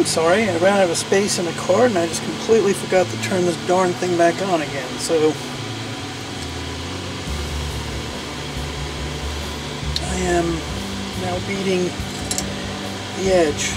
I'm sorry, I ran out of space in the card and I just completely forgot to turn this darn thing back on again, so I am now beating the edge.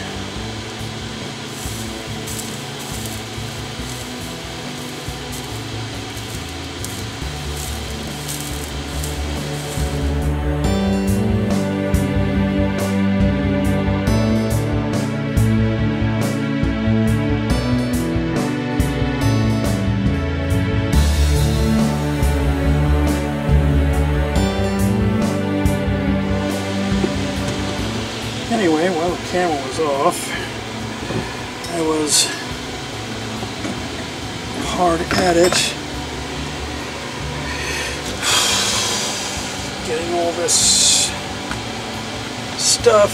Anyway, while the camera was off, I was hard at it, getting all this stuff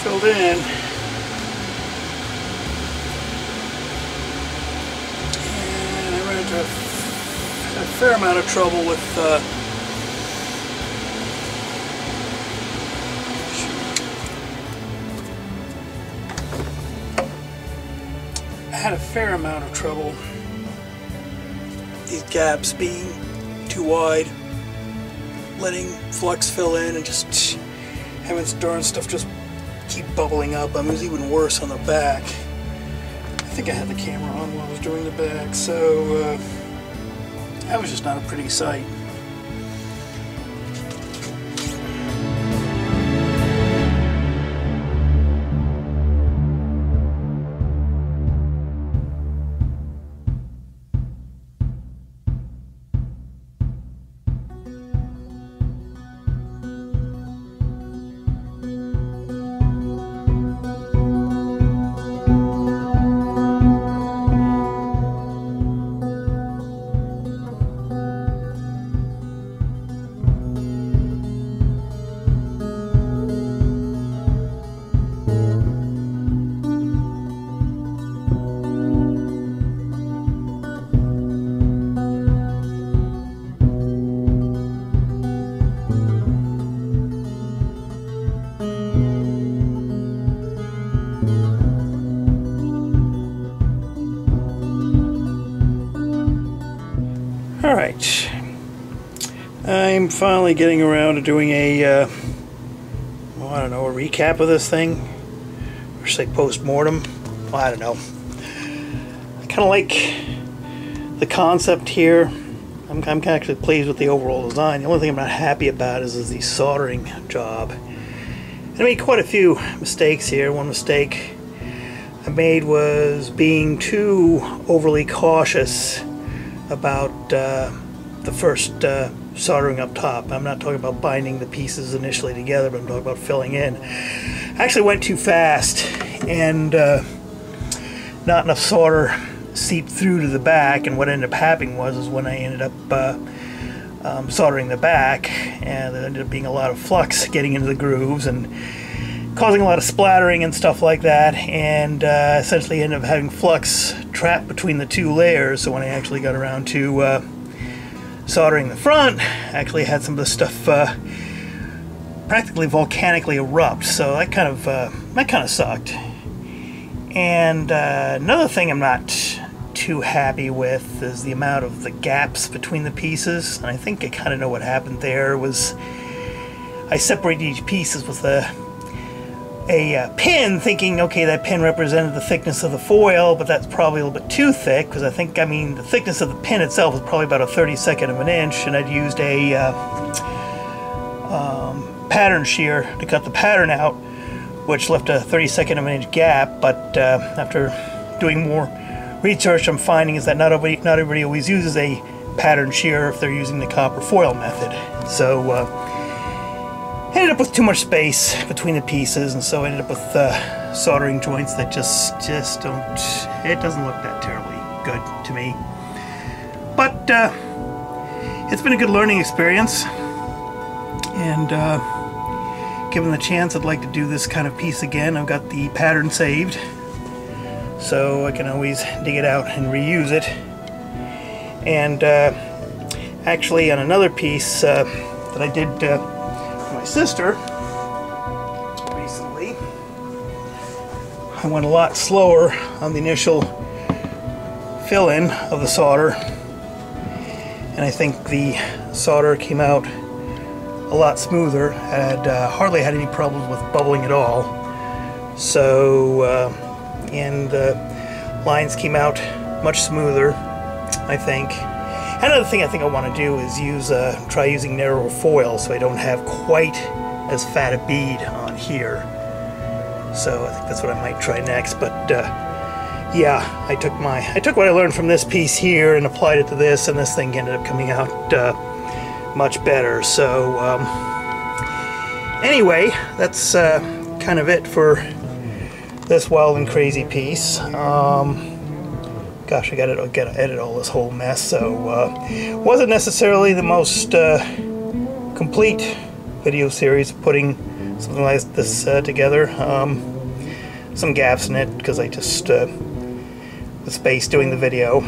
filled in, and I ran into a fair amount of trouble with I had a fair amount of trouble, these gaps being too wide, letting flux fill in and just having this darn stuff just keep bubbling up. I mean, it was even worse on the back. I think I had the camera on while I was doing the back, so that was just not a pretty sight. Alright, I'm finally getting around to doing a, well, I don't know, a recap of this thing, or say post-mortem. Well, I don't know. I kind of like the concept here. I'm actually pleased with the overall design. The only thing I'm not happy about is the soldering job. I made quite a few mistakes here. One mistake I made was being too overly cautious about the first soldering up top. I'm not talking about binding the pieces initially together, but I'm talking about filling in. I actually went too fast, and not enough solder seeped through to the back, and what ended up happening was when I ended up soldering the back, and there ended up being a lot of flux getting into the grooves and causing a lot of splattering and stuff like that, and essentially ended up having flux trapped between the two layers. So when I actually got around to soldering the front, I actually had some of the stuff practically volcanically erupt, so that kind of sucked. And another thing I'm not too happy with is the amount of the gaps between the pieces, and I think I kind of know what happened there. Was I separated each pieces with a pin, thinking, okay, that pin represented the thickness of the foil, but that's probably a little bit too thick, because I mean, the thickness of the pin itself is probably about a 32nd of an inch, and I'd used a pattern shear to cut the pattern out, which left a 32nd of an inch gap. But after doing more research, I'm finding is that not everybody always uses a pattern shear if they're using the copper foil method. So ended up with too much space between the pieces, and so I ended up with soldering joints that just don't, it doesn't look that terribly good to me. But it's been a good learning experience, and given the chance, I'd like to do this kind of piece again. I've got the pattern saved, so I can always dig it out and reuse it. And actually on another piece that I did for my sister recently, I went a lot slower on the initial fill-in of the solder, and I think the solder came out a lot smoother. I had hardly had any problems with bubbling at all. So, and the lines came out much smoother, I think. Another thing I think I want to do is try using narrower foil so I don't have quite as fat a bead on here. So I think that's what I might try next. But yeah, I took what I learned from this piece here and applied it to this, and this thing ended up coming out much better. So anyway, that's kind of it for this wild and crazy piece. Gosh, I gotta edit all this whole mess, so wasn't necessarily the most complete video series putting something like this together. Some gaps in it because I just the space doing the video,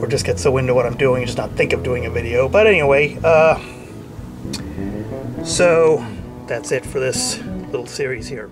or just get so into what I'm doing and just not think of doing a video. But anyway, so that's it for this little series here.